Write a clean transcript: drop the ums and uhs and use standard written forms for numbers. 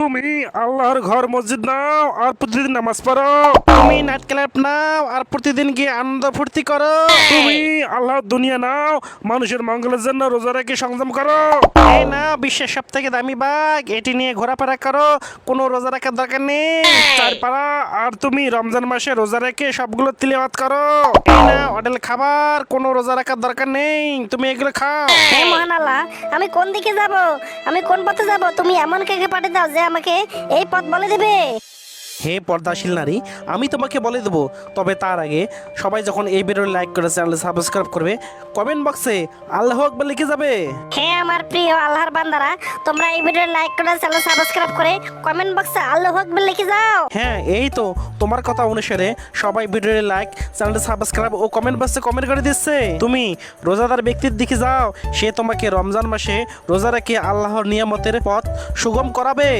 তুমি আল্লাহর ঘর মসজিদ নাও আর প্রতিদিন নামাজ পড়ো। তুমি নাইট ক্লাব নাও আর প্রতিদিন গিয়ে আনন্দ ফুর্তি করো। তুমি আল্লাহর দুনিয়া নাও, মানুষের মঙ্গলের জন্য রোজা রেখে সংযম করো। এই না বিশ্বের সব থেকে দামি বাঘ, এটি নিয়ে ঘোরাফেরা করো, কোনো রোজা রাখার দরকার নেই। চার পাড়া আর তুমি রমজান মাসে রোজা রেখে সবগুলো তিলাওয়াত করো। এই না হোটেল খাবার, কোনো রোজা রাখার দরকার নেই, তুমি এগুলো খাও। হে মহান আল্লাহ, আমি কোন দিকে যাব, আমি কোন পথে যাব? তুমি এমন কাকে পাঠিয়ে দাও যে আমাকে এই পথ বলে দেবে। হে পর্দাশীল নারী, আমি তোমাকে বলে দেবো, তবে তার আগে সবাই যখন এই ভিডিও লাইক করে চ্যানেল সাবস্ক্রাইব করবে, কমেন্ট বক্সে আল্লাহ আকবার লিখে যাবে। হে আমার প্রিয় আল্লাহর বান্দারা, তোমরা এই ভিডিও লাইক করে চ্যানেল সাবস্ক্রাইব করে কমেন্ট বক্সে আল্লাহু আকবার লিখে যাও। হ্যাঁ, এই তো তোমার কথা অনুসারে সবাই ভিডিও লাইক, চ্যানেল সাবস্ক্রাইব ও কমেন্ট বক্সে কমেন্ট করে দিচ্ছে। তুমি রোজাদার ব্যক্তির দিকে যাও, সে তোমাকে রমজান মাসে রোজা রেখে আল্লাহর নিয়ামতের পথ সুগম করাবে।